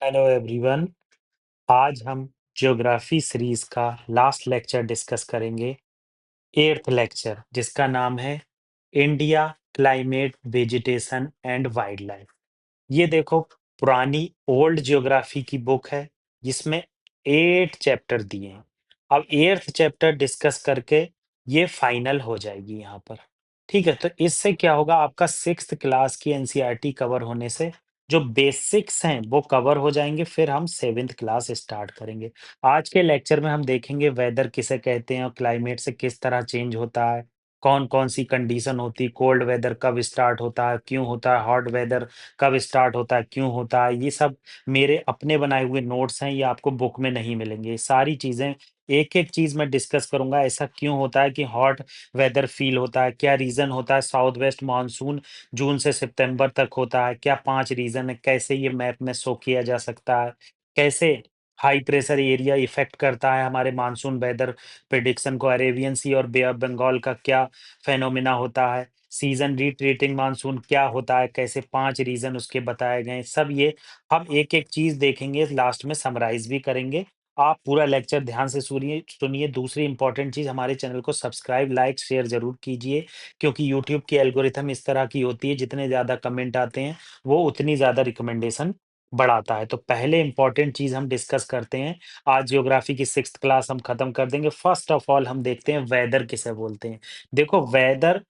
Hello everyone. आज हम geography series का लास्ट लेक्चर डिस्कस करेंगे। एट्थ लेक्चर जिसका नाम है India climate vegetation and wild life. ये देखो, पुरानी ओल्ड ज्योग्राफी की बुक है जिसमें 8 चैप्टर दिए हैं। अब 8th चैप्टर डिस्कस करके ये फाइनल हो जाएगी यहाँ पर। ठीक है, तो इससे क्या होगा, आपका 6th क्लास की एनसीईआरटी कवर होने से जो बेसिक्स हैं वो कवर हो जाएंगे। फिर हम 7th क्लास स्टार्ट करेंगे। आज के लेक्चर में हम देखेंगे वेदर किसे कहते हैं और क्लाइमेट से किस तरह चेंज होता है, कौन कौन सी कंडीशन होती, कोल्ड वेदर कब स्टार्ट होता है, क्यों होता है, हॉट वेदर कब स्टार्ट होता है, क्यों होता है। ये सब मेरे अपने बनाए हुए नोट्स हैं, ये आपको बुक में नहीं मिलेंगे। ये सारी चीज़ें एक-एक चीज़ मैं डिस्कस करूँगा। ऐसा क्यों होता है कि हॉट वेदर फ़ील होता है, क्या रीज़न होता है, साउथ वेस्ट मानसून जून से सितंबर तक होता है, क्या 5 रीज़न है, कैसे ये मैप में शो किया जा सकता है, कैसे हाई प्रेशर एरिया इफ़ेक्ट करता है हमारे मानसून वेदर प्रेडिक्शन को, अरेबियन सी और बे ऑफ बंगाल का क्या फिनोमेना होता है, सीज़न रिट्रीटिंग मानसून क्या होता है, कैसे 5 रीज़न उसके बताए गए हैं। सब ये हम एक-एक चीज़ देखेंगे, लास्ट में समराइज़ भी करेंगे। आप पूरा लेक्चर ध्यान से सुनिए सुनिए। दूसरी इम्पोर्टेंट चीज़, हमारे चैनल को सब्सक्राइब, लाइक, शेयर ज़रूर कीजिए, क्योंकि यूट्यूब की एल्गोरिथम इस तरह की होती है, जितने ज़्यादा कमेंट आते हैं, वो उतनी ज़्यादा रिकमेंडेशन बढ़ाता है। तो पहले इम्पोर्टेंट चीज़ हम डिस्कस करते हैं। आज ज्योग्राफी की 6th क्लास हम खत्म कर देंगे। फर्स्ट ऑफ ऑल हम देखते हैं वेदर किसे बोलते हैं। देखो, वेदर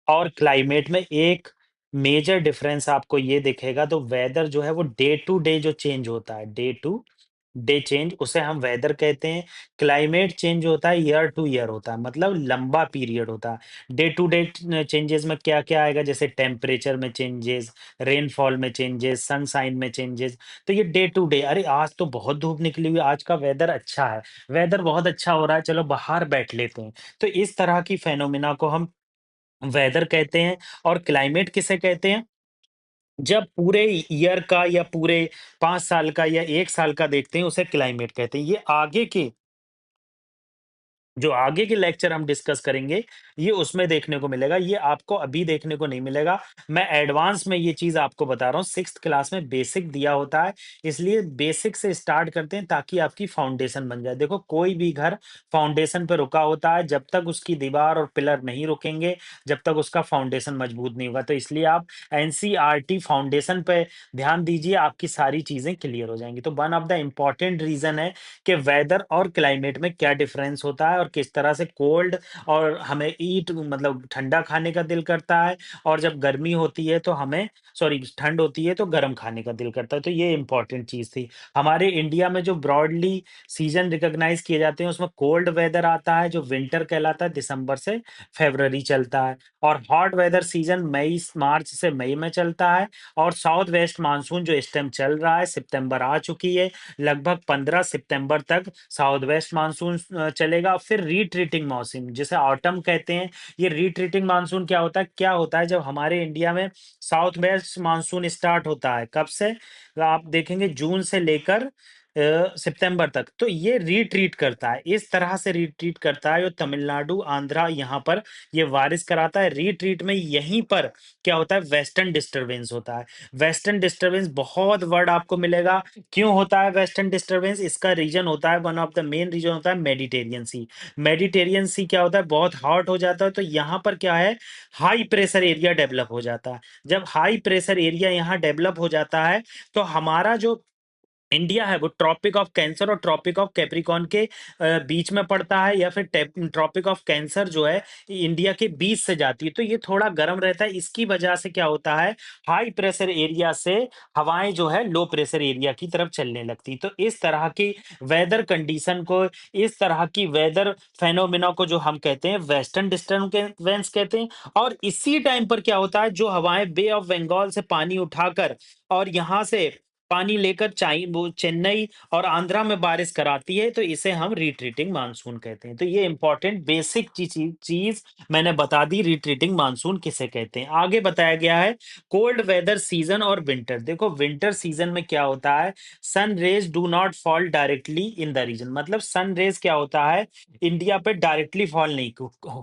और क्लाइमेट में एक मेजर डिफरेंस आपको ये दिखेगा। तो वेदर जो है वो डे टू डे जो चेंज होता है, डे टू डे चेंज, उसे हम वेदर कहते हैं। क्लाइमेट चेंज होता है, ईयर टू ईयर होता है, मतलब लंबा पीरियड होता है। डे टू डे चेंजेस में क्या क्या आएगा, जैसे टेम्परेचर में चेंजेस, रेनफॉल में चेंजेस, सनसाइन में चेंजेस। तो ये डे टू डे, अरे आज तो बहुत धूप निकली हुई है, आज का वेदर अच्छा है, वेदर बहुत अच्छा हो रहा है, चलो बाहर बैठ लेते हैं। तो इस तरह की फेनोमेना को हम वेदर कहते हैं। और क्लाइमेट किसे कहते हैं, जब पूरे ईयर का या पूरे 5 साल का या 1 साल का देखते हैं, उसे क्लाइमेट कहते हैं। ये आगे के जो आगे के लेक्चर हम डिस्कस करेंगे, ये उसमें देखने को मिलेगा, ये आपको अभी देखने को नहीं मिलेगा। मैं एडवांस में ये चीज़ आपको बता रहा हूँ। 6th क्लास में बेसिक दिया होता है, इसलिए बेसिक से स्टार्ट करते हैं ताकि आपकी फाउंडेशन बन जाए। देखो, कोई भी घर फाउंडेशन पे रुका होता है, जब तक उसकी दीवार और पिलर नहीं रुकेंगे, जब तक उसका फाउंडेशन मजबूत नहीं होगा। तो इसलिए आप एनसीईआरटी फाउंडेशन पे ध्यान दीजिए, आपकी सारी चीज़ें क्लियर हो जाएँगी। तो one of the important reason है कि वेदर और क्लाइमेट में क्या डिफरेंस होता है और किस तरह से कोल्ड और हमें ईट मतलब ठंडा खाने का दिल करता है, और जब गर्मी होती है तो हमें सॉरी ठंड होती है तो गर्म खाने का दिल करता है। तो ये इंपॉर्टेंट चीज़ थी। हमारे इंडिया में जो ब्रॉडली सीज़न रिकॉग्नाइज़ किए जाते हैं, उसमें कोल्ड वेदर आता है जो विंटर कहलाता है, दिसंबर से फरवरी चलता है। और हॉट वेदर सीज़न मार्च से मई में चलता है। और साउथ वेस्ट मानसून जो इस टाइम चल रहा है, सितंबर आ चुकी है, लगभग 15 सितंबर तक साउथ वेस्ट मानसून चलेगा। फिर रिट्रीटिंग मानसून जिसे ऑटम कहते हैं। ये रिट्रीटिंग मानसून क्या होता है, जब हमारे इंडिया में साउथ वेस्ट मानसून स्टार्ट होता है, कब से, तो आप देखेंगे जून से लेकर सितंबर तक। तो ये रिट्रीट करता है, इस तरह से रिट्रीट करता है, जो तमिलनाडु, आंध्रा, यहाँ पर ये बारिश कराता है। रिट्रीट में यहीं पर क्या होता है, वेस्टर्न डिस्टरबेंस होता है। वेस्टर्न डिस्टरबेंस बहुत वर्ड आपको मिलेगा। क्यों होता है वेस्टर्न डिस्टरबेंस, इसका रीजन होता है, one of the main reason होता है मेडिटेरियन सी। मेडिटेरियन सी क्या होता है, बहुत हॉट हो जाता है, तो यहाँ पर क्या है, हाई प्रेशर एरिया डेवलप हो जाता है। जब हाई प्रेशर एरिया यहाँ डेवलप हो जाता है, तो हमारा जो इंडिया है वो ट्रॉपिक ऑफ कैंसर और ट्रॉपिक ऑफ कैप्रिकॉर्न के बीच में पड़ता है, या फिर ट्रॉपिक ऑफ कैंसर जो है इंडिया के बीच से जाती है, तो ये थोड़ा गर्म रहता है। इसकी वजह से क्या होता है, हाई प्रेशर एरिया से हवाएं जो है लो प्रेशर एरिया की तरफ चलने लगती। तो इस तरह की वेदर कंडीशन को, इस तरह की वेदर फेनोमेना को जो हम कहते हैं वेस्टर्न डिस्टर्बेंस कहते हैं। और इसी टाइम पर क्या होता है, जो हवाएं बे ऑफ बंगाल से पानी उठाकर और यहाँ से पानी लेकर वो चेन्नई और आंध्रा में बारिश कराती है, तो इसे हम रिट्रीटिंग मानसून कहते हैं। तो ये इंपॉर्टेंट बेसिक चीज मैंने बता दी, रिट्रीटिंग मानसून किसे कहते हैं। आगे बताया गया है कोल्ड वेदर सीजन और विंटर। देखो, विंटर सीजन में क्या होता है, sun rays do not fall directly in the region, मतलब सन रेज क्या होता है, इंडिया पे डायरेक्टली फॉल नहीं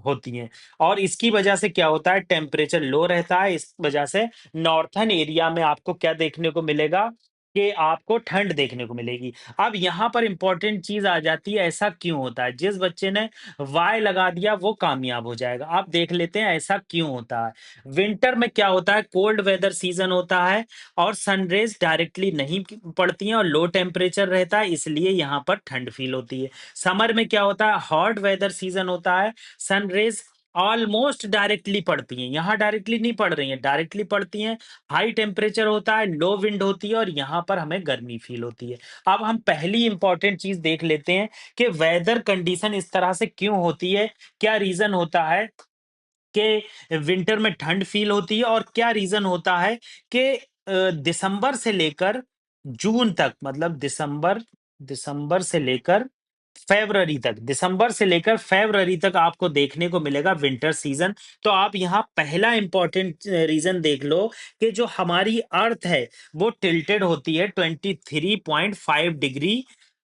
होती हैं। और इसकी वजह से क्या होता है, टेम्परेचर लो रहता है। इस वजह से नॉर्थन एरिया में आपको क्या देखने को मिलेगा, कि आपको ठंड देखने को मिलेगी। अब यहाँ पर इम्पोर्टेंट चीज़ आ जाती है, ऐसा क्यों होता है? जिस बच्चे ने वाई लगा दिया वो कामयाब हो जाएगा। अब देख लेते हैं ऐसा क्यों होता है। विंटर में क्या होता है, कोल्ड वेदर सीज़न होता है और सन रेज़ डायरेक्टली नहीं पड़ती हैं और लो टेम्परेचर रहता है, इसलिए यहाँ पर ठंड फ़ील होती है। समर में क्या होता है, हॉट वेदर सीज़न होता है, सन रेज़ ऑलमोस्ट डायरेक्टली पड़ती हैं, यहाँ डायरेक्टली नहीं पड़ रही हैं, डायरेक्टली पड़ती हैं, हाई टेम्परेचर होता है, लो विंड होती है और यहाँ पर हमें गर्मी फील होती है। अब हम पहली इंपॉर्टेंट चीज़ देख लेते हैं कि वेदर कंडीशन इस तरह से क्यों होती है? क्या रीज़न होता है कि विंटर में ठंड फील होती है और क्या रीज़न होता है कि दिसंबर से लेकर जून तक, मतलब दिसंबर दिसंबर से लेकर दिसंबर से लेकर फ़रवरी तक आपको देखने को मिलेगा विंटर सीज़न। तो आप यहाँ पहला इम्पोर्टेंट रीज़न देख लो कि जो हमारी अर्थ है, वो टिल्टेड होती है 23.5 डिग्री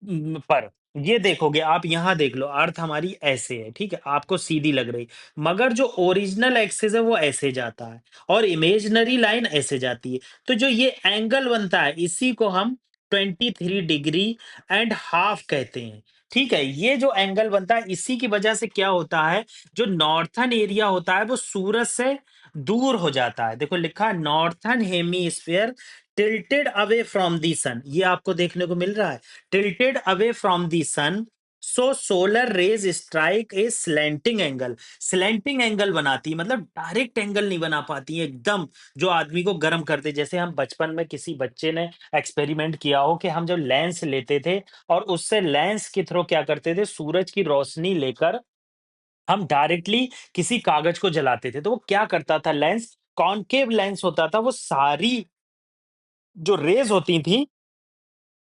पर। ये देखोगे आप, यहाँ देख लो, अर्थ हमारी ऐसे है, ठीक है? आपको सीधी लग रही, मगर जो ओरिजिनल एक्सिस है वो ऐसे जाता है और इमेजिनरी लाइन ऐसे जाती है। तो जो ये एंगल बनता है, इसी को हम 23 डिग्री एंड हाफ कहते हैं, ठीक है? ये जो एंगल बनता है, इसी की वजह से क्या होता है, जो नॉर्थर्न एरिया होता है वो सूरज से दूर हो जाता है। देखो लिखा है northern hemisphere tilted away from the sun, ये आपको देखने को मिल रहा है। tilted away from the sun, so solar rays strike a slanting angle। slanting angle बनाती है, मतलब डायरेक्ट एंगल नहीं बना पाती है एकदम, जो आदमी को गर्म करते। जैसे हम बचपन में किसी बच्चे ने एक्सपेरिमेंट किया हो कि हम जब लेंस लेते थे और उससे लेंस के थ्रू क्या करते थे, सूरज की रोशनी लेकर हम डायरेक्टली किसी कागज को जलाते थे, तो वो क्या करता था, लेंस कॉनकेव लेंस होता था, वो सारी जो रेज होती थी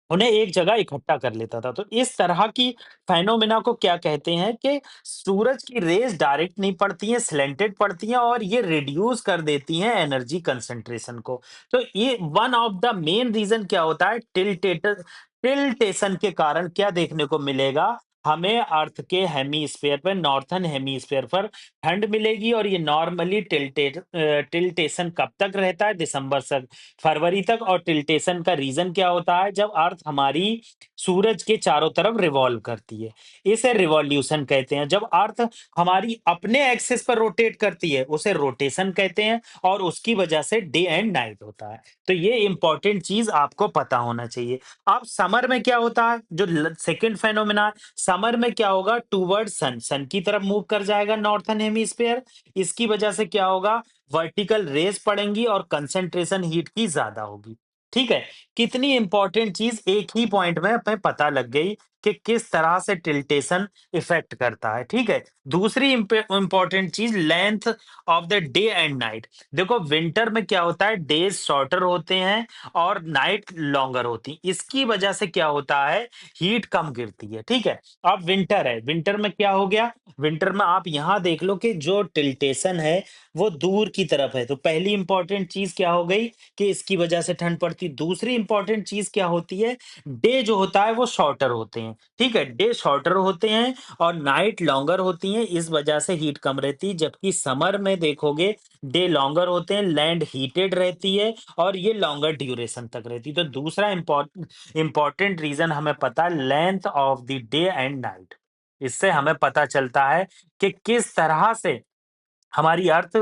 उन्हें एक जगह इकट्ठा कर लेता था। तो इस तरह की फेनोमेना को क्या कहते हैं कि सूरज की रेज़ डायरेक्ट नहीं पड़ती हैं, स्लैंटेड पड़ती हैं और ये रिड्यूस कर देती हैं एनर्जी कंसंट्रेशन को। तो ये one of the main reason क्या होता है, टिल्टेशन के कारण क्या देखने को मिलेगा, हमें अर्थ के हेमिस्फीयर पे, नॉर्थर्न हेमिस्फीयर पर ठंड मिलेगी और ये नॉर्मली टिल्टेशन कब तक रहता है, दिसंबर से फरवरी तक। और टिल्टेशन का रीजन क्या होता है, जब अर्थ हमारी सूरज के चारों तरफ रिवॉल्व करती है, इसे रिवॉल्यूशन कहते हैं। जब अर्थ हमारी अपने एक्सिस पर रोटेट करती है, उसे रोटेशन कहते हैं और उसकी वजह से डे एंड नाइट होता है। तो ये इंपॉर्टेंट चीज आपको पता होना चाहिए। अब समर में क्या होता है, जो सेकंड फेनोमेना, समर में क्या होगा, टूवर्ड सन, सन की तरफ मूव कर जाएगा नॉर्थर्न हेमिस्फीयर। इसकी वजह से क्या होगा, वर्टिकल रेज पड़ेंगी और कंसंट्रेशन हीट की ज्यादा होगी, ठीक है? कितनी इंपॉर्टेंट चीज एक ही पॉइंट में हमें पता लग गई कि किस तरह से टिल्टेशन इफेक्ट करता है, ठीक है? दूसरी इंपॉर्टेंट चीज, length of the day and night. देखो विंटर में क्या होता है, डेज शॉर्टर होते हैं और नाइट लॉन्गर होती है, इसकी वजह से क्या होता है, हीट कम गिरती है, ठीक है? अब विंटर है, विंटर में क्या हो गया, विंटर में आप यहाँ देख लो कि जो टिल्टेशन है वो दूर की तरफ है। तो पहली इंपॉर्टेंट चीज क्या हो गई कि इसकी वजह से ठंड पड़ती है। दूसरी इंपॉर्टेंट चीज क्या होती है, डे जो होता है वो शॉर्टर होते हैं, ठीक है? डे शॉर्टर होते हैं और नाइट लॉन्गर होती हैं, इस वजह से हीट कम रहती है। जबकि समर में देखोगे डे लॉन्गर होते हैं, लैंड हीटेड रहती है और ये लॉन्गर ड्यूरेशन तक रहती है। तो दूसरा इंपॉर्टेंट रीजन हमें पता है, length of the day and night. इससे हमें पता चलता है कि किस तरह से हमारी अर्थ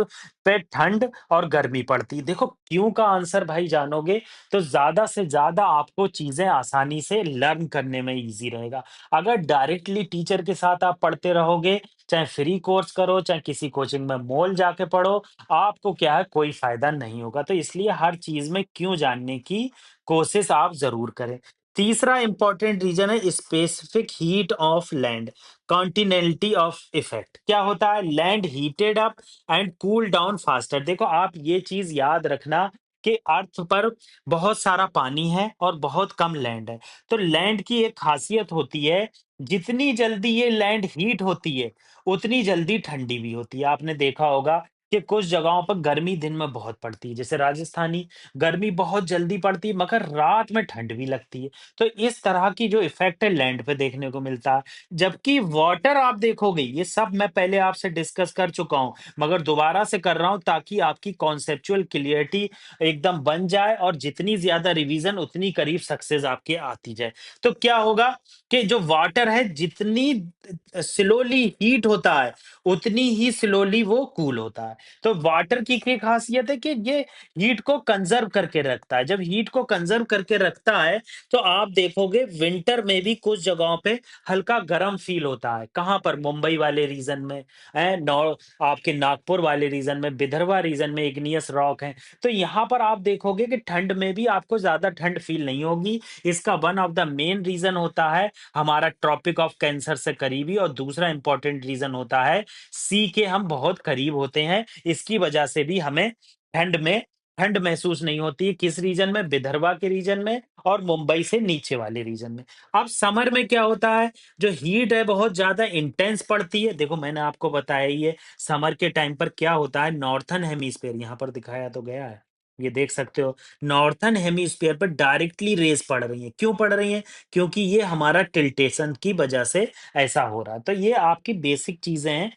पे ठंड और गर्मी पड़ती है। देखो क्यों का आंसर भाई जानोगे तो ज़्यादा से ज़्यादा आपको चीज़ें आसानी से लर्न करने में ईज़ी रहेगा। अगर डायरेक्टली टीचर के साथ आप पढ़ते रहोगे, चाहे फ्री कोर्स करो, चाहे किसी कोचिंग में मॉल जाके पढ़ो, आपको क्या है, कोई फ़ायदा नहीं होगा। तो इसलिए हर चीज़ में क्यों जानने की कोशिश आप ज़रूर करें। तीसरा इम्पोर्टेंट रीज़न है specific heat of land, continentality of effect. क्या होता है, land heated up and cool down faster. देखो आप ये चीज याद रखना कि अर्थ पर बहुत सारा पानी है और बहुत कम लैंड है। तो लैंड की एक खासियत होती है, जितनी जल्दी ये लैंड हीट होती है उतनी जल्दी ठंडी भी होती है। आपने देखा होगा कि कुछ जगहों पर गर्मी दिन में बहुत पड़ती है, जैसे राजस्थानी गर्मी बहुत जल्दी पड़ती है मगर रात में ठंड भी लगती है। तो इस तरह की जो इफ़ेक्ट है लैंड पे देखने को मिलता है। जबकि वाटर आप देखोगे, ये सब मैं पहले आपसे डिस्कस कर चुका हूँ, मगर दोबारा से कर रहा हूँ ताकि आपकी कॉन्सेप्चुअल क्लियरिटी एकदम बन जाए और जितनी ज़्यादा रिवीज़न उतनी करीब सक्सेस आपके आती जाए। तो क्या होगा कि जो वाटर है जितनी स्लोली हीट होता है, उतनी ही स्लोली वो कूल होता है। तो वाटर की क्या खासियत है कि ये हीट को कंजर्व करके रखता है। जब हीट को कंजर्व करके रखता है, तो आप देखोगे विंटर में भी कुछ जगहों पे हल्का गर्म फील होता है। कहाँ पर? मुंबई वाले रीजन में, है नौ आपके नागपुर वाले रीजन में, विदर्भा रीजन में इग्नियस रॉक है। तो यहाँ पर आप देखोगे कि ठंड में भी आपको ज्यादा ठंड फील नहीं होगी। इसका one of the main reason होता है हमारा ट्रॉपिक ऑफ कैंसर से करीबी, और दूसरा इंपॉर्टेंट रीजन होता है सी के हम बहुत करीब होते हैं। इसकी वजह से भी हमें ठंड में ठंड महसूस नहीं होती है। किस रीजन में? विदर्भा के रीजन में और मुंबई से नीचे वाले रीजन में। अब समर में क्या होता है? जो हीट है बहुत ज्यादा इंटेंस पड़ती है। देखो मैंने आपको बताया ही है, समर के टाइम पर क्या होता है, नॉर्थन हेमिस्फेयर यहाँ पर दिखाया तो गया है, ये देख सकते हो, नॉर्थन हेमिस्फीयर पर डायरेक्टली रेज पड़ रही हैं। क्यों पड़ रही हैं? क्योंकि ये हमारा टिल्टेशन की वजह से ऐसा हो रहा है। तो ये आपकी बेसिक चीजें हैं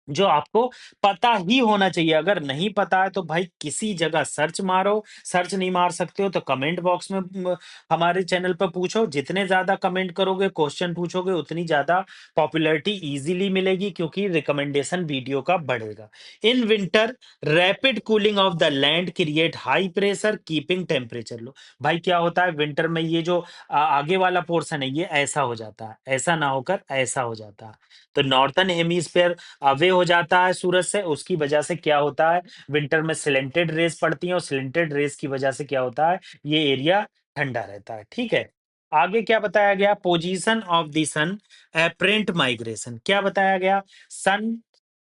जो आपको पता ही होना चाहिए। अगर नहीं पता है तो भाई किसी जगह सर्च मारो, सर्च नहीं मार सकते हो तो कमेंट बॉक्स में हमारे चैनल पर पूछो। जितने ज्यादा कमेंट करोगे, क्वेश्चन पूछोगे, उतनी ज्यादा पॉपुलैरिटी इजीली मिलेगी, क्योंकि रिकमेंडेशन वीडियो का बढ़ेगा। In winter, rapid cooling of the land create high pressure keeping temperature low. भाई क्या होता है विंटर में, ये जो आगे वाला पोर्शन है ये ऐसा हो जाता है, ऐसा ना होकर ऐसा हो जाता है। तो नॉर्थन हेमिस्फेयर अवे हो जाता है सूरज से, उसकी वजह से क्या होता है, विंटर में सिलेंटेड रेस पड़ती हैं, और सिलेंटेड रेस की वजह से क्या होता है, ये एरिया ठंडा रहता है। ठीक है, आगे क्या बताया गया? Position of the sun apparent migration. क्या बताया गया? Sun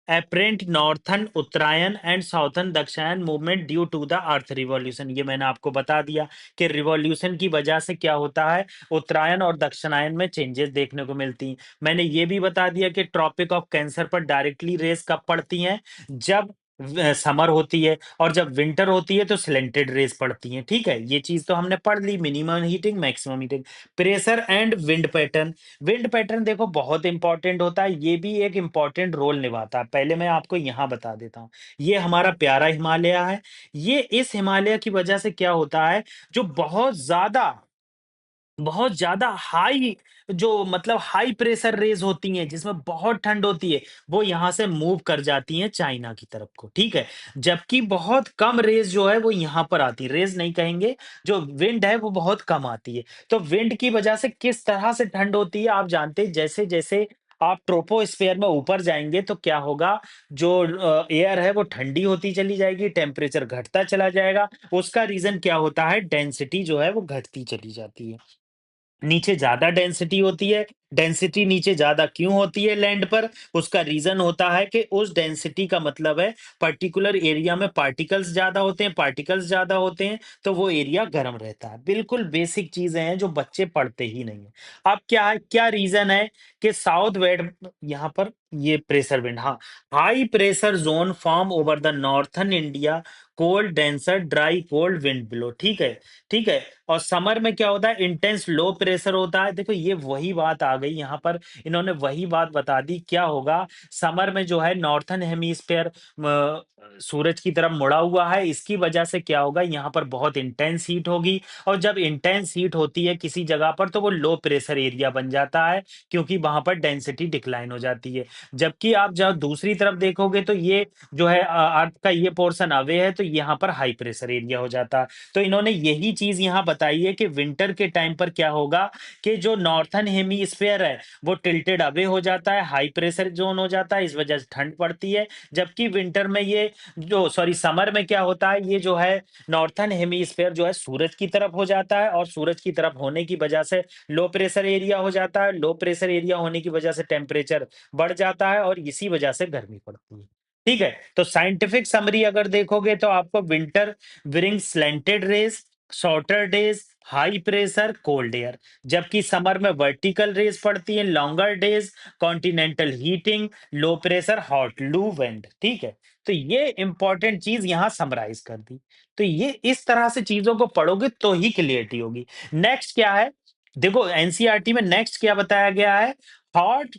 apparent northern Uttarayan and southern Dakshinayan movement due to the earth revolution. ये मैंने आपको बता दिया कि रिवॉल्यूशन की वजह से क्या होता है, उत्तरायण और दक्षिणायन में चेंजेस देखने को मिलती हैं। मैंने ये भी बता दिया कि ट्रॉपिक ऑफ कैंसर पर डायरेक्टली रेस कब पड़ती हैं, जब समर होती है, और जब विंटर होती है तो सिलेंटेड रेस पड़ती हैं। ठीक है, ये चीज तो हमने पढ़ ली, minimum heating maximum heating. Pressure and wind pattern. Wind pattern देखो बहुत इंपॉर्टेंट होता है, ये भी एक इंपॉर्टेंट रोल निभाता है। पहले मैं आपको यहाँ बता देता हूँ, ये हमारा प्यारा हिमालय है। ये इस हिमालय की वजह से क्या होता है, जो बहुत ज्यादा हाई, जो मतलब हाई प्रेशर रेज होती हैं जिसमें बहुत ठंड होती है, वो यहाँ से मूव कर जाती हैं चाइना की तरफ को। ठीक है, जबकि बहुत कम रेज जो है वो यहाँ पर आती है, रेज नहीं कहेंगे, जो विंड है वो बहुत कम आती है। तो विंड की वजह से किस तरह से ठंड होती है आप जानते हैं, जैसे जैसे आप ट्रोपोस्फेयर में ऊपर जाएंगे तो क्या होगा, जो एयर है वो ठंडी होती चली जाएगी, टेम्परेचर घटता चला जाएगा। उसका रीजन क्या होता है, डेंसिटी जो है वो घटती चली जाती है, नीचे ज्यादा डेंसिटी होती है। डेंसिटी नीचे ज्यादा क्यों होती है लैंड पर? उसका रीजन होता है कि उस डेंसिटी का मतलब है पर्टिकुलर एरिया में पार्टिकल्स ज्यादा होते हैं, पार्टिकल्स ज्यादा होते हैं तो वो एरिया गर्म रहता है। बिल्कुल बेसिक चीजें हैं जो बच्चे पढ़ते ही नहीं है। अब क्या है, क्या रीजन है कि साउथ वेस्ट यहाँ पर ये प्रेशर विंड, हाँ, high pressure zone form over the northern India, cold denser dry cold wind blow. ठीक है, ठीक है। और समर में क्या होता है, इंटेंस लो प्रेशर होता है। देखो ये वही बात आ गई यहाँ पर, इन्होंने वही बात बता दी। क्या होगा, समर में जो है नॉर्थन हेमिस्फेयर सूरज की तरफ मुड़ा हुआ है, इसकी वजह से क्या होगा, यहाँ पर बहुत इंटेंस हीट होगी, और जब इंटेंस हीट होती है किसी जगह पर तो वो लो प्रेशर एरिया बन जाता है, क्योंकि वहां पर डेंसिटी डिक्लाइन हो जाती है। जबकि आप जब दूसरी तरफ देखोगे तो ये जो है अर्थ का ये पोर्शन अवे है, तो यहाँ पर हाई प्रेशर एरिया हो जाता है। तो इन्होंने यही चीज यहाँ बताई है कि विंटर के टाइम पर क्या होगा, कि जो नॉर्थन हेमिस्फेयर है वो टिल्टेड अवे हो जाता है, हाई प्रेशर जोन हो जाता है, इस वजह से ठंड पड़ती है। जबकि विंटर में ये जो सॉरी समर में क्या होता है, ये जो है नॉर्थन हेमिस्फेयर जो है सूरज की तरफ हो जाता है, और सूरज की तरफ होने की वजह से लो प्रेशर एरिया हो जाता है। लो प्रेशर एरिया होने की वजह से टेम्परेचर बढ़ जाता है, और इसी वजह से गर्मी पड़ती है। ठीक है, तो साइंटिफिक समरी अगर देखोगे तो आपको winter bring slanted rays, shorter days, high pressure, cold air. जबकि समर में वर्टिकल रेज पड़ती है, longer days, continental heating, low pressure, hot loo wind. ठीक है, तो ये इंपॉर्टेंट चीज़ यहाँ समराइज़ कर दी। तो ये इस तरह से चीज़ों को पढ़ोगे तो ही क्लियरिटी होगी। नेक्स्ट क्या है? देखो एनसीईआरटी में नेक्स्ट क्या बताया गया है? हॉट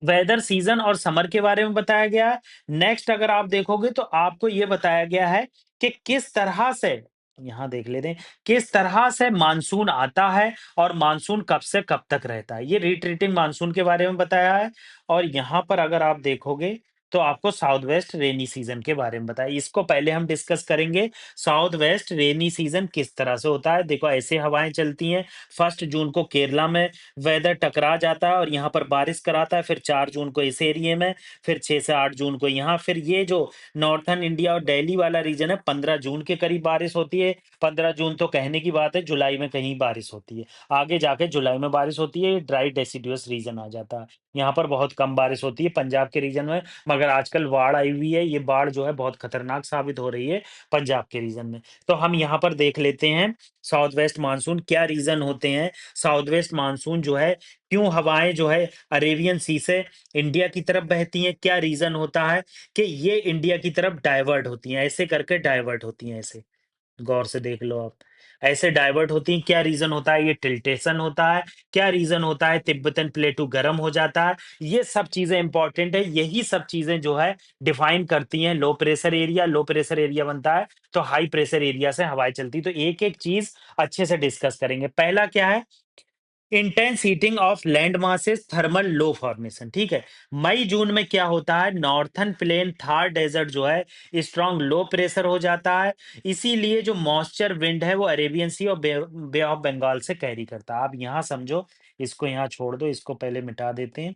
वेदर सीजन और समर के बारे में बताया गया है। नेक्स्ट अगर आप देखोगे तो आपको ये बताया गया है कि किस तरह से, यहाँ देख लेते हैं, किस तरह से मानसून आता है और मानसून कब से कब तक रहता है। ये रिट्रीटिंग मानसून के बारे में बताया है। और यहाँ पर अगर आप देखोगे तो आपको साउथ वेस्ट रेनी सीजन के बारे में बताया। इसको पहले हम डिस्कस करेंगे। साउथ वेस्ट रेनी सीजन किस तरह से होता है। देखो ऐसे हवाएं चलती हैं। 1 जून को केरला में वेदर टकरा जाता है और यहाँ पर बारिश कराता है, फिर 4 जून को इस एरिया में, फिर 6 से 8 जून को यहाँ, फिर ये जो नॉर्थर्न इंडिया और दिल्ली वाला रीजन है, 15 जून के करीब बारिश होती है। 15 जून तो कहने की बात है, जुलाई में कहीं बारिश होती है। आगे जाके जुलाई में बारिश होती है, ड्राई डेसिडुअस रीजन आ जाता है। यहाँ पर बहुत कम बारिश होती है पंजाब के रीजन में, मगर आजकल बाढ़ आई हुई है। ये बाढ़ जो है बहुत खतरनाक साबित हो रही है पंजाब के रीजन में। तो हम यहाँ पर देख लेते हैं साउथ वेस्ट मानसून क्या रीजन होते हैं। साउथ वेस्ट मानसून जो है, क्यों हवाएं जो है अरेबियन सी से इंडिया की तरफ बहती हैं, क्या रीजन होता है कि ये इंडिया की तरफ डाइवर्ट होती हैं, ऐसे करके डाइवर्ट होती हैं, ऐसे गौर से देख लो आप, ऐसे डाइवर्ट होती हैं। क्या रीजन होता है? ये टिल्टेशन होता है। क्या रीजन होता है? तिब्बतन प्लेटू गर्म हो जाता है। ये सब चीजें इंपॉर्टेंट है। यही सब चीजें जो है डिफाइन करती हैं low pressure area. Low pressure area बनता है तो हाई प्रेशर एरिया से हवाएं चलती। तो एक एक चीज अच्छे से डिस्कस करेंगे। पहला क्या है? Intense heating of land masses, thermal low formation. ठीक है, मई जून में क्या होता है? नॉर्थन प्लेन थार डेजर्ट जो है स्ट्रॉन्ग लो प्रेशर हो जाता है। इसीलिए जो मॉइस्चर विंड है वो अरेबियन सी और बे ऑफ बंगाल से कैरी करता है। आप यहाँ समझो, इसको यहाँ छोड़ दो, इसको पहले मिटा देते हैं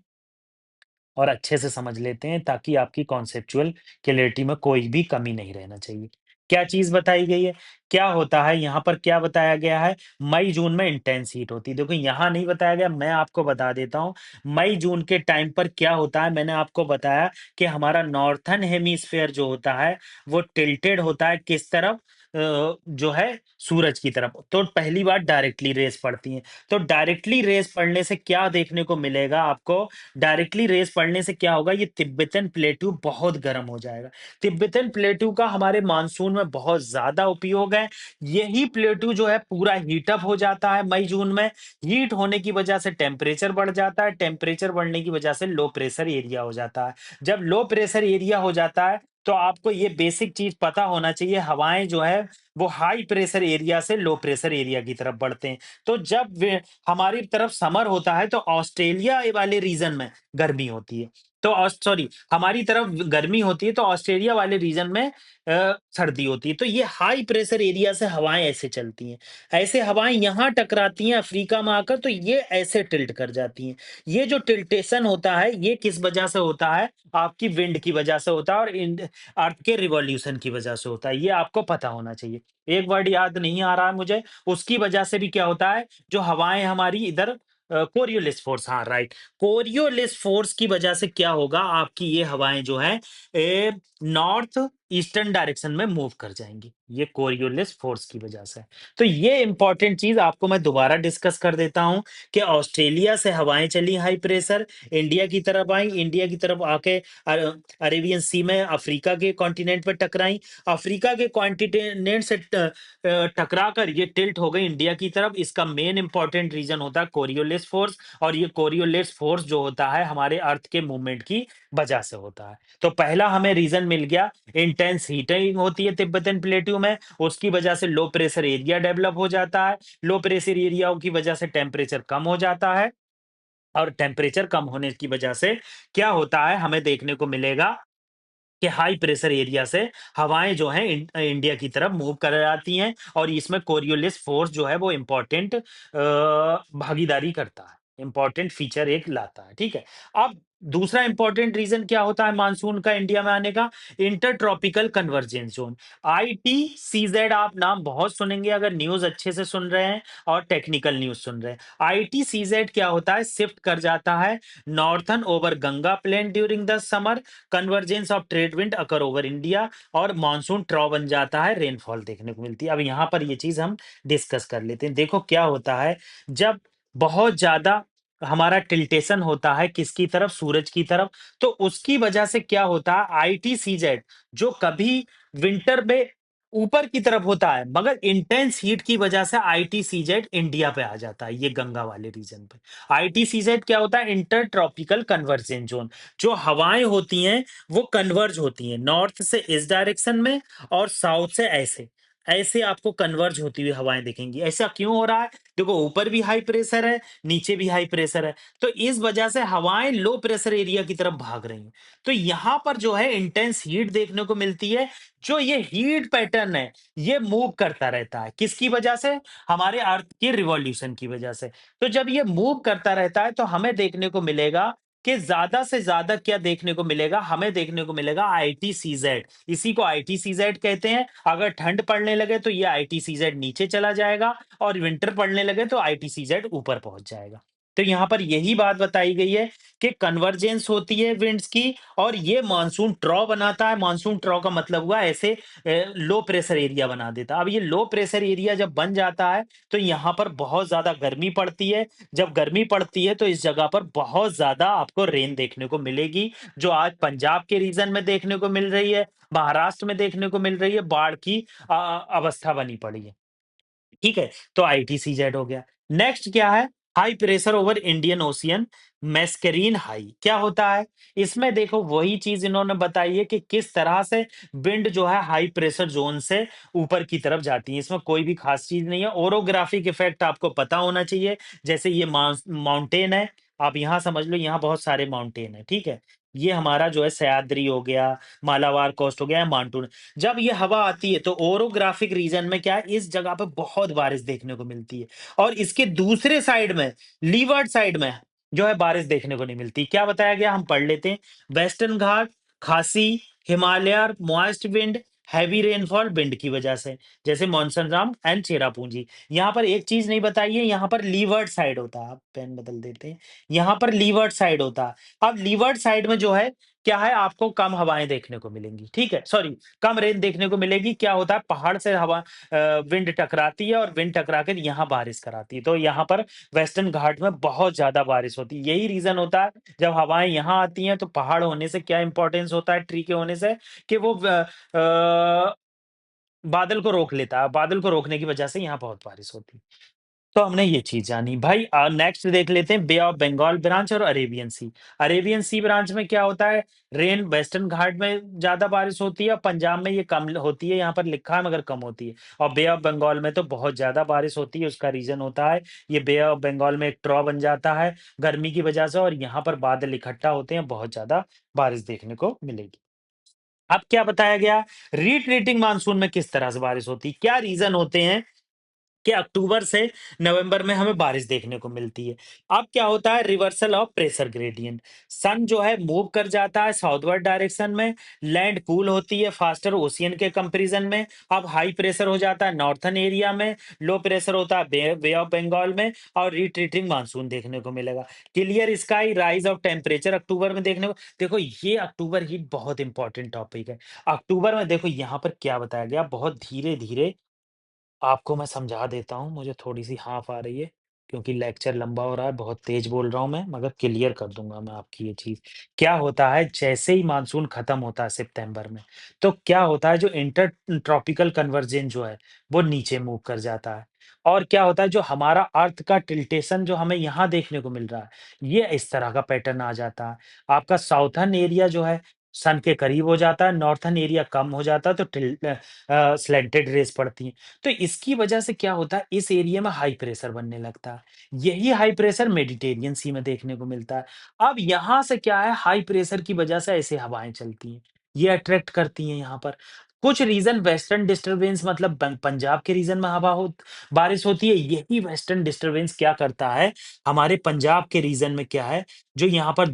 और अच्छे से समझ लेते हैं ताकि आपकी कॉन्सेप्चुअल क्लैरिटी में कोई भी कमी नहीं रहना चाहिए। क्या चीज़ बताई गई है? क्या होता है? यहाँ पर क्या बताया गया है? मई-जून में इंटेंस हीट होती है। देखो यहाँ नहीं बताया गया, मैं आपको बता देता हूँ। मई-जून के टाइम पर क्या होता है, मैंने आपको बताया कि हमारा नॉर्थर्न हेमिस्फीयर जो होता है, वो टिल्टेड होता है किस तरफ? जो है सूरज की तरफ। तो पहली बार डायरेक्टली रेज़ पड़ती हैं। तो डायरेक्टली रेज़ पड़ने से क्या देखने को मिलेगा आपको? डायरेक्टली रेस पड़ने से क्या होगा? ये तिब्बतन प्लेटू बहुत गर्म हो जाएगा। तिब्बतन प्लेटू का हमारे मानसून में बहुत ज्यादा उपयोग है। यही प्लेटू जो है पूरा हीट अप हो जाता है मई जून में। हीट होने की वजह से टेम्परेचर बढ़ जाता है। टेम्परेचर बढ़ने की वजह से लो प्रेशर एरिया हो जाता है। जब लो प्रेशर एरिया हो जाता है तो आपको ये बेसिक चीज पता होना चाहिए, हवाएं जो है वो हाई प्रेशर एरिया से लो प्रेशर एरिया की तरफ बढ़ते हैं। तो जब हमारी तरफ समर होता है तो ऑस्ट्रेलिया वाले रीजन में गर्मी होती है। तो सॉरी, हमारी तरफ गर्मी होती है तो ऑस्ट्रेलिया वाले रीजन में सर्दी होती है। तो ये हाई प्रेशर एरिया से हवाएं ऐसे चलती हैं। ऐसे हवाएं यहाँ टकराती हैं अफ्रीका में आकर, तो ये ऐसे टिल्ट कर जाती हैं। ये जो टिल्टेशन होता है ये किस वजह से होता है? आपकी विंड की वजह से होता है और अर्थ के रिवॉल्यूशन की वजह से होता है। ये आपको पता होना चाहिए। एक वर्ड याद नहीं आ रहा है मुझे, उसकी वजह से भी क्या होता है? जो हवाएं हमारी इधर कोरियोलिस फोर्स, हाँ राइट, कोरियोलिस फोर्स की वजह से क्या होगा? आपकी ये हवाएं जो है नॉर्थ ईस्टर्न डायरेक्शन में मूव कर जाएंगी, ये कोरियोलिस फोर्स की वजह से। तो ये इंपॉर्टेंट चीज आपको मैं दोबारा डिस्कस कर देता हूं कि ऑस्ट्रेलिया से हवाएं चली हाई प्रेशर, इंडिया की तरफ आई, इंडिया की तरफ आके अरेबियन सी में अफ्रीका के कॉन्टिनेंट पर टकराई, अफ्रीका के कॉन्टिनेंट से टकरा कर ये टिल्ट हो गई इंडिया की तरफ। इसका मेन इंपॉर्टेंट रीजन होता है कोरियोलिस फोर्स, और ये कोरियोलिस फोर्स जो होता है हमारे अर्थ के मूवमेंट की वजह से होता है। तो पहला हमें रीजन मिल गया, इंटेंस हीटिंग होती है तिब्बतन प्लेटू में, उसकी वजह से लो प्रेशर एरिया डेवलप हो जाता है। लो प्रेशर एरिया की वजह से टेम्परेचर कम हो जाता है, और टेम्परेचर कम होने की वजह से क्या होता है? हमें देखने को मिलेगा कि हाई प्रेशर एरिया से हवाएं जो हैं इंडिया की तरफ मूव कर आती हैं, और इसमें कोरियोलिस फोर्स जो है वो इंपॉर्टेंट भागीदारी करता है, इंपॉर्टेंट फीचर एक लाता है। ठीक है, अब दूसरा इंपॉर्टेंट रीजन क्या होता है मानसून का इंडिया में आने का? Inter tropical convergence zone, ITCZ। आप नाम बहुत सुनेंगे अगर न्यूज अच्छे से सुन रहे हैं और टेक्निकल न्यूज सुन रहे हैं। ITCZ क्या होता है? शिफ्ट कर जाता है northern over Ganga plain during the summer, convergence of trade wind occur over India, और मानसून ट्रॉ बन जाता है, रेनफॉल देखने को मिलती है। अब यहाँ पर ये चीज हम डिस्कस कर लेते हैं। देखो क्या होता है, जब बहुत ज्यादा हमारा टिल्टेशन होता है किसकी तरफ? सूरज की तरफ। तो उसकी वजह से क्या होता है, आईटीसीजेड जो कभी विंटर में ऊपर की तरफ होता है, मगर इंटेंस हीट की वजह से आईटीसीजेड इंडिया पे आ जाता है, ये गंगा वाले रीजन पे। आईटीसीजेड क्या होता है? Inter tropical convergence zone. जो हवाएं होती हैं वो कन्वर्ज होती हैं, नॉर्थ से इस डायरेक्शन में और साउथ से ऐसे ऐसे आपको कन्वर्ज होती हुई हवाएं दिखेंगी। ऐसा क्यों हो रहा है? देखो, ऊपर भी हाई प्रेशर है, नीचे भी हाई प्रेशर है, तो इस वजह से हवाएं लो प्रेशर एरिया की तरफ भाग रही हैं। तो यहां पर जो है इंटेंस हीट देखने को मिलती है। जो ये हीट पैटर्न है, ये मूव करता रहता है, किसकी वजह से? हमारे अर्थ के रिवॉल्यूशन की वजह से। तो जब ये मूव करता रहता है तो हमें देखने को मिलेगा कि ज्यादा से ज्यादा क्या देखने को मिलेगा? हमें देखने को मिलेगा आईटीसीजेड। इसी को आईटीसीजेड कहते हैं। अगर ठंड पड़ने लगे तो ये आईटीसीजेड नीचे चला जाएगा, और विंटर पड़ने लगे तो आईटीसीजेड ऊपर पहुंच जाएगा। तो यहाँ पर यही बात बताई गई है कि कन्वर्जेंस होती है विंड्स की, और ये मानसून ट्रॉ बनाता है। मानसून ट्रॉ का मतलब हुआ ऐसे लो प्रेशर एरिया बना देता है। अब ये लो प्रेशर एरिया जब बन जाता है तो यहाँ पर बहुत ज्यादा गर्मी पड़ती है। जब गर्मी पड़ती है तो इस जगह पर बहुत ज्यादा आपको रेन देखने को मिलेगी, जो आज पंजाब के रीजन में देखने को मिल रही है, महाराष्ट्र में देखने को मिल रही है। बाढ़ की अवस्था बनी पड़ी है। ठीक है, तो आईटीसीजेड हो गया। नेक्स्ट क्या है? High pressure over Indian ocean, Mascarene high. क्या होता है इसमें? देखो, वही चीज इन्होंने बताई है कि किस तरह से विंड जो है हाई प्रेशर जोन से ऊपर की तरफ जाती है। इसमें कोई भी खास चीज नहीं है। ओरोग्राफिक इफेक्ट आपको पता होना चाहिए। जैसे ये माउंटेन है, आप यहाँ समझ लो, यहाँ बहुत सारे माउंटेन है। ठीक है, ये हमारा जो है सह्याद्री हो गया, मालाबार कोस्ट हो गया, माउंटेन। जब ये हवा आती है तो ओरोग्राफिक रीजन में क्या है, इस जगह पे बहुत बारिश देखने को मिलती है। और इसके दूसरे साइड में, लीवर्ड साइड में जो है बारिश देखने को नहीं मिलती। क्या बताया गया, हम पढ़ लेते हैं। वेस्टर्न घाट, खासी, Himalaya, moist wind, heavy rainfall wind की वजह से, जैसे मॉनसून एंड चेरापूंजी। यहाँ पर एक चीज नहीं बताई है, यहाँ पर लीवर्ड साइड होता है। आप पेन बदल देते हैं, यहाँ पर लीवर्ड साइड होता है। अब लीवर्ड साइड में जो है क्या है, आपको कम हवाएं देखने को मिलेंगी। ठीक है, सॉरी, कम रेन देखने को मिलेगी। क्या होता है, पहाड़ से हवा विंड टकराती है, और विंड टकरा कर यहाँ बारिश कराती है। तो यहाँ पर वेस्टर्न घाट में बहुत ज्यादा बारिश होती है। यही रीजन होता है, जब हवाएं यहाँ आती हैं तो पहाड़ होने से क्या इंपॉर्टेंस होता है, ट्री के होने से, कि वो बादल को रोक लेता है। बादल को रोकने की वजह से यहाँ बहुत बारिश होती है। तो हमने ये चीज़ जानी। भाई नेक्स्ट देख लेते हैं, बे ऑफ बंगाल ब्रांच और अरेबियन सी। अरेबियन सी ब्रांच में क्या होता है, रेन वेस्टर्न घाट में ज़्यादा बारिश होती है, पंजाब में ये कम होती है, यहाँ पर लिखा है मगर कम होती है। और बे ऑफ बंगाल में तो बहुत ज़्यादा बारिश होती है। उसका रीज़न होता है, ये बे ऑफ बंगाल में एक ट्रॉ बन जाता है गर्मी की वजह से, और यहाँ पर बादल इकट्ठा होते हैं, बहुत ज़्यादा बारिश देखने को मिलेगी। अब क्या बताया गया, रिट्रीटिंग मानसून में किस तरह से बारिश होती है, क्या रीज़न होते हैं कि अक्टूबर से नवंबर में हमें बारिश देखने को मिलती है। अब क्या होता है, रिवर्सल ऑफ प्रेशर ग्रेडियंट। सन जो है मूव कर जाता है साउथवर्ड डायरेक्शन में, लैंड कूल होती है फास्टर ओशियन के कंपैरिजन में। अब हाई प्रेशर हो जाता है नॉर्थर्न एरिया में, लो प्रेशर होता है बे ऑफ बंगाल में, और रिट्रीटिंग मानसून देखने को मिलेगा। Clear sky, rise of temperature October में देखने को। देखो, ये अक्टूबर हीट बहुत इंपॉर्टेंट टॉपिक है। अक्टूबर में देखो यहाँ पर क्या बताया गया, बहुत धीरे धीरे आपको मैं समझा देता हूँ, मुझे थोड़ी-सी हाँफ आ रही है, क्योंकि लेक्चर लंबा हो रहा है, बहुत तेज़ बोल रहा हूँ मैं, मगर क्लियर कर दूँगा मैं आपकी ये चीज़। क्या होता है, जैसे ही मानसून खत्म होता है सितंबर में, तो क्या होता है, जो इंटर ट्रॉपिकल कन्वर्जेंस जो है, वो नीचे मूव कर जाता है। और क्या होता है, जो हमारा अर्थ का टिल्टेशन जो हमें यहाँ देखने को मिल रहा है, ये इस तरह का पैटर्न आ जाता है। आपका साउथर्न एरिया जो है, सन के करीब हो जाता है, नॉर्थर्न एरिया कम हो जाता है, तो स्लैंटेड रेज़ पड़ती हैं। तो इसकी वजह से क्या होता है, इस एरिया में हाई प्रेशर बनने लगता है। यही हाई प्रेशर मेडिटेरियन सी में देखने को मिलता है। अब यहाँ से क्या है, हाई प्रेशर की वजह से ऐसे हवाएं चलती हैं, ये अट्रैक्ट करती हैं यहाँ पर। कुछ रीजन वेस्टर्न डिस्टरबेंस, मतलब पंजाब के रीजन में हवा हो बारिश होती है। यही वेस्टर्न डिस्टरबेंस क्या करता है, हमारे पंजाब के रीजन में क्या है, जो यहाँ पर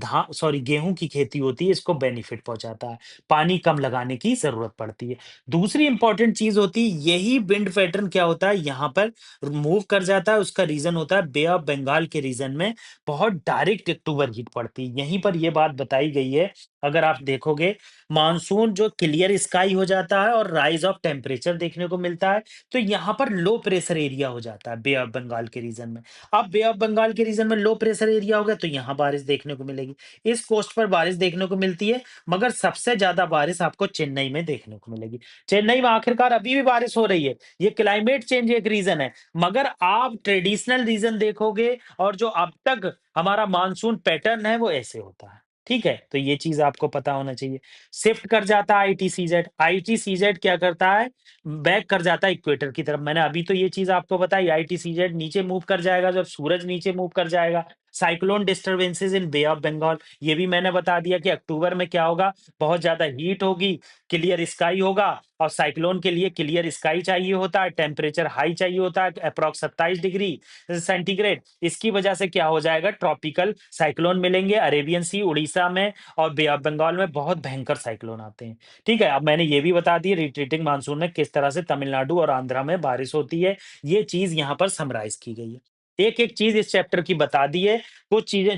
गेहूँ की खेती होती है, इसको बेनिफिट पहुँचाता है। पानी कम लगाने की ज़रूरत पड़ती है। दूसरी इम्पोर्टेंट चीज़ होती है, यही विंड पैटर्न क्या होता है, यहाँ पर मूव कर जाता है, उसका रीज़न होता है बे ऑफ बंगाल के रीजन में बहुत डायरेक्ट अक्टूबर हीट पड़ती है। यहीं पर ये बात बताई गई है, अगर आप देखोगे मानसून जो क्लियर स्काई हो जाता है और राइज़ ऑफ टेम्परेचर देखने को मिलता है, तो यहाँ पर लो प्रेशर एरिया हो जाता है बे ऑफ बंगाल के रीजन में। अब बे ऑफ बंगाल के रीजन में लो प्रेशर एरिया हो गया तो यहाँ बारिश देखने को मिलेगी। इस कोस्ट पर बारिश देखने को मिलती है, मगर सबसे ज़्यादा बारिश आपको चेन्नई में देखने को मिलेगी। चेन्नई में आखिरकार अभी भी बारिश हो रही है, ये क्लाइमेट चेंज एक रीज़न है, मगर आप ट्रेडिशनल रीज़न देखोगे और जो अब तक हमारा मानसून पैटर्न है वो ऐसे होता है। ठीक है? तो ये चीज़ आपको पता होना चाहिए। शिफ्ट कर जाता है आईटीसीज़ेड, आईटीसीज़ेड क्या करता है, बैक कर जाता है इक्वेटर की तरफ। मैंने अभी तो ये चीज़ आपको बताई, आईटीसीज़ेड नीचे मूव कर जाएगा जब सूरज नीचे मूव कर जाएगा। Cyclone disturbances in Bay of Bengal, ये भी मैंने बता दिया कि अक्टूबर में क्या होगा, बहुत ज़्यादा हीट होगी, क्लियर स्काई होगा और साइक्लोन के लिए क्लियर स्काई चाहिए होता है, टेम्परेचर हाई चाहिए होता है, अप्रॉक्स 27 डिग्री सेंटीग्रेड। इसकी वजह से क्या हो जाएगा, ट्रॉपिकल साइक्लोन मिलेंगे अरेबियन सी, उड़ीसा में और बे ऑफ बंगाल में बहुत भयंकर साइक्लोन आते हैं। ठीक है, अब मैंने ये भी बता दी रिट्रीटिंग मानसून में किस तरह से तमिलनाडु और आंध्रा में बारिश होती है, ये चीज़ यहाँ पर समराइज़ की गई है। एक-एक चीज़ इस चैप्टर की बता दी है, कुछ चीज़ें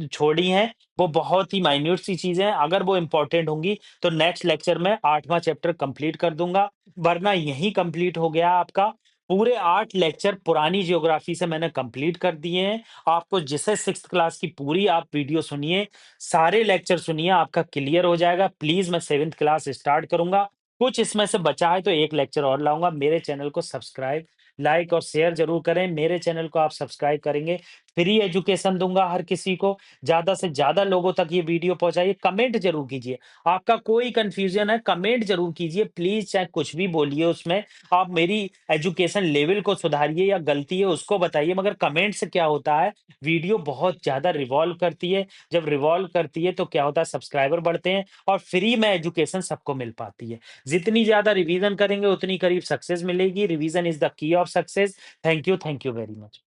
छोड़ी हैं, वो बहुत ही माइन्यूट सी चीज़ें हैं, अगर वो इम्पोर्टेंट होंगी, तो नेक्स्ट लेक्चर में 8वाँ चैप्टर कंप्लीट कर दूँगा, वरना यहीं कंप्लीट हो गया आपका। पूरे 8 लेक्चर पुरानी ज्योग्राफी से मैंने कंप्लीट कर दिए हैं। आपको जिसे 6th क्लास की पूरी आप वीडियो सुनिए, सारे लेक्चर सुनिए, आपका क्लियर हो जाएगा। प्लीज़ मैं 7th क्लास स्टार्ट करूँगा। कुछ इसमें से बचा है तो 1 लेक्चर और लाऊँगा। मेरे चैनल को सब्सक्राइब, लाइक और शेयर ज़रूर करें। मेरे चैनल को आप सब्सक्राइब करेंगे, फ्री एजुकेशन दूँगा हर किसी को। ज़्यादा से ज़्यादा लोगों तक ये वीडियो पहुँचाइए, कमेंट ज़रूर कीजिए। आपका कोई कन्फ्यूज़न है, कमेंट ज़रूर कीजिए प्लीज़, चाहे कुछ भी बोलिए उसमें। आप मेरी एजुकेशन लेवल को सुधारिए या गलती है उसको बताइए, मगर कमेंट से क्या होता है, वीडियो बहुत ज़्यादा रिवॉल्व करती है। जब रिवॉल्व करती है तो क्या होता है, सब्सक्राइबर बढ़ते हैं और फ्री में एजुकेशन सबको मिल पाती है। जितनी ज़्यादा रिवीजन करेंगे उतनी करीब सक्सेस मिलेगी। Revision is the key of success. Thank you very much.